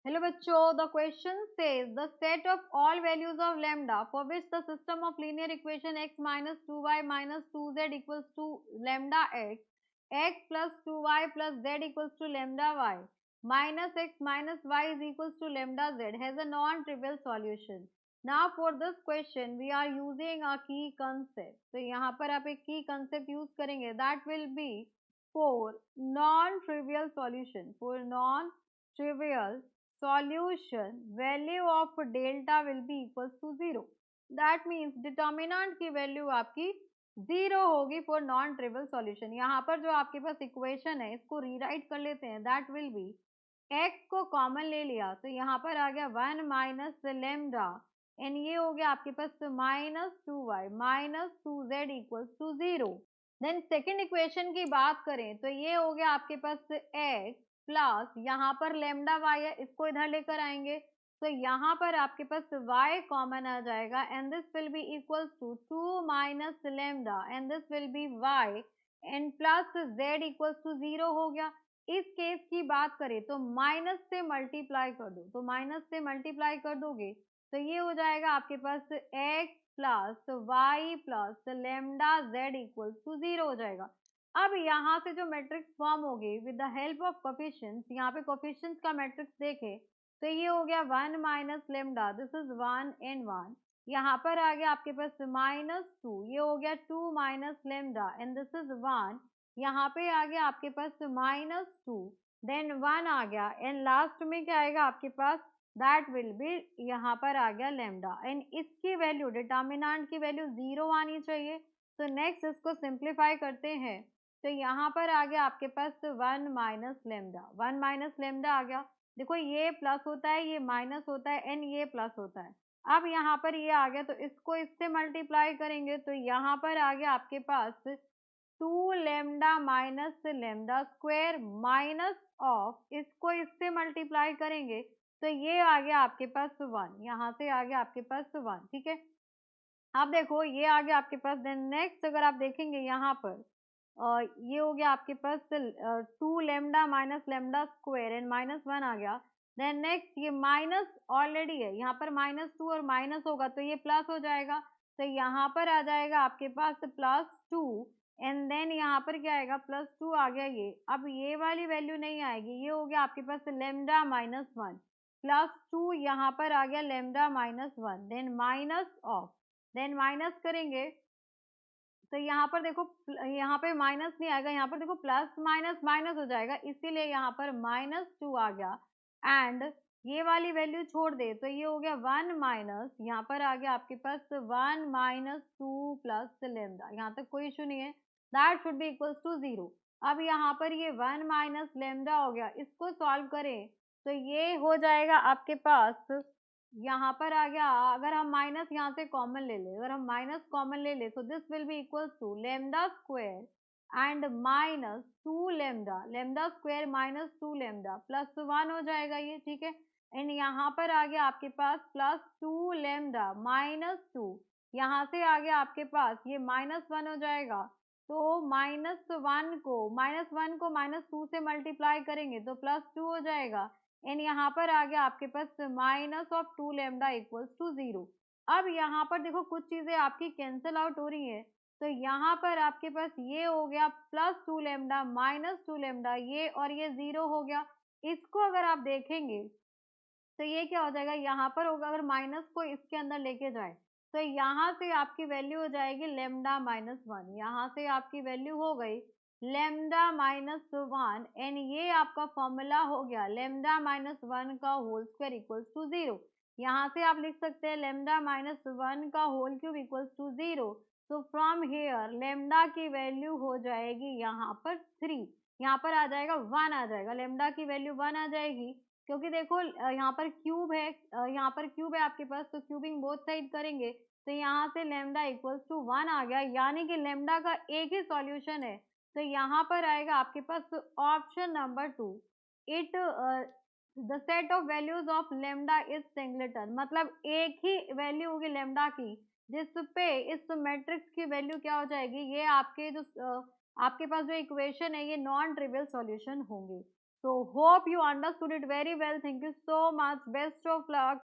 Hello बच्चों, the question says the set of all values of lambda for which the system of linear equation x minus 2y minus 2z equals to lambda x, x plus 2y plus z equals to lambda y, minus x minus y is equals to lambda z has a non-trivial solution. Now for this question we are using a key concept. तो यहाँ पर आप एक key concept use करेंगे, that will be for non-trivial solution. For non-trivial solution value of delta will be equals to 0. That means determinant की value आपकी 0 होगी for non trivial solution. यहाँ पर जो आपके पास इक्वेशन है इसको रीराइट कर लेते हैं. दैट विल बी x को कॉमन ले लिया तो यहाँ पर आ गया 1 माइनस लेमडा एंड ये हो गया आपके पास minus 2y minus 2z equals to 0. Then second equation की बात करें तो ये हो गया आपके पास x प्लस यहाँ पर लेमडा वाई है, इसको इधर लेकर आएंगे तो यहाँ पर आपके पास y कॉमन आ जाएगा and this will be equals to 2 minus lambda and this will be y and plus z equals to 0 हो गया. इस केस की बात करें तो माइनस से मल्टीप्लाई कर दो, तो माइनस से मल्टीप्लाई कर दोगे तो ये हो जाएगा आपके पास x plus y plus lambda z equals to 0 हो जाएगा. अब यहाँ से जो मैट्रिक्स फॉर्म होगी with the help of coefficients, यहाँ पे कोफिशिएंट्स का मैट्रिक्स देखें तो ये हो गया 1 minus lambda, this is 1 and 1. यहाँ पर आ गया आपके पास माइनस 2, ये हो गया 2 minus lambda and this is 1. यहाँ पे आ गया आपके पास माइनस 2 देन 1 आ गया एंड लास्ट में क्या आएगा आपके पास, दैट विल बी यहाँ पर आ गया लेमडा एंड इसकी वैल्यू डिटर्मिनेंट की वैल्यू 0 आनी चाहिए. तो नेक्स्ट इसको सिंप्लीफाई करते हैं तो यहाँ पर आ गया आपके पास 1 माइनस लेमडा, 1 माइनस लेमडा आ गया. देखो ये प्लस होता है, ये माइनस होता है एंड ये प्लस होता है. अब यहाँ पर ये आ गया तो इसको इससे मल्टीप्लाई करेंगे तो यहाँ पर आ गया आपके पास 2 lambda minus lambda square minus of, इसको इससे मल्टीप्लाई करेंगे तो ये आ गया आपके पास 1, यहाँ से आ गया आपके पास 1. ठीक है, अब देखो ये आ गया आपके पास. देन नेक्स्ट अगर आप देखेंगे यहाँ पर ये हो गया आपके पास 2 lambda minus lambda square and minus 1 आ गया. देन नेक्स्ट ये माइनस ऑलरेडी है, यहाँ पर माइनस 2 और माइनस होगा तो ये प्लस हो जाएगा तो यहाँ पर आ जाएगा आपके पास प्लस 2 एंड देन यहाँ पर क्या आएगा प्लस 2 आ गया ये. अब ये वाली वैल्यू नहीं आएगी, ये हो गया आपके पास लेमडा माइनस 1 प्लस 2, यहाँ पर आ गया lambda minus 1 then minus of, then minus करेंगे तो यहाँ पर देखो यहाँ पे माइनस नहीं आएगा, यहाँ पर देखो प्लस माइनस माइनस हो जाएगा इसीलिए यहाँ पर माइनस 2 आ गया एंड ये वाली वैल्यू छोड़ दे तो ये हो गया 1 माइनस, यहाँ पर आ गया आपके पास 1 माइनस 2 प्लस लेमडा. यहाँ तक कोई इशू नहीं है, that should be equals to 0. अब यहाँ पर ये 1 माइनस लेमडा हो गया, इसको सॉल्व करें तो ये हो जाएगा आपके पास यहाँ पर आ गया. अगर हम माइनस यहाँ से कॉमन ले ले, अगर हम माइनस कॉमन ले ले तो this will be equals to lambda square and minus 2 lambda, lambda square minus 2 lambda plus 1 हो जाएगा ये. ठीक है, एंड यहाँ पर आ गया आपके पास प्लस 2 लेमडा माइनस 2, यहाँ से आ गया आपके पास ये माइनस 1 हो जाएगा तो माइनस 1 को माइनस 2 से मल्टीप्लाई करेंगे तो प्लस 2 हो जाएगा एंड यहाँ पर आ गया आपके पास minus of 2 lambda equals to 0. अब यहाँ पर देखो कुछ चीजें आपकी कैंसिल आउट हो रही है तो यहाँ पर आपके पास ये हो गया प्लस 2 लेमडा माइनस 2 लेमडा, ये और ये 0 हो गया. इसको अगर आप देखेंगे तो ये क्या हो जाएगा, यहाँ पर होगा अगर माइनस को इसके अंदर लेके जाए तो यहाँ से आपकी वैल्यू हो जाएगी लेमडा माइनस 1, यहाँ से आपकी वैल्यू हो गई लेमडा माइनस 1 एंड ये आपका फॉर्मूला हो गया लेमडा माइनस 1 का होल स्क्वायर इक्वल्स टू 0. यहाँ से आप लिख सकते हैं लेमडा माइनस 1 का होल क्यूब इक्वल्स टू 0. तो फ्रॉम हेयर लेमडा की वैल्यू हो जाएगी यहाँ पर 3, यहाँ पर आ जाएगा 1 आ जाएगा, लेमडा की वैल्यू 1 आ जाएगी क्योंकि देखो यहाँ पर क्यूब है, यहाँ पर क्यूब है आपके पास तो क्यूबिंग बोथ साइड करेंगे तो यहाँ से लेमडा इक्वल्स टू 1 आ गया, यानी कि लेमडा का एक ही सॉल्यूशन है. तो यहाँ पर आएगा आपके पास option number 2, it the set of values of lambda is singleton. मतलब एक ही वैल्यू होगी लेमडा की जिस पे इस मैट्रिक्स की वैल्यू क्या हो जाएगी, ये आपके जो आपके पास जो इक्वेशन है ये नॉन ट्रिवियल सॉल्यूशन होंगे. So hope you understood it very well. Thank you so much. Best of luck.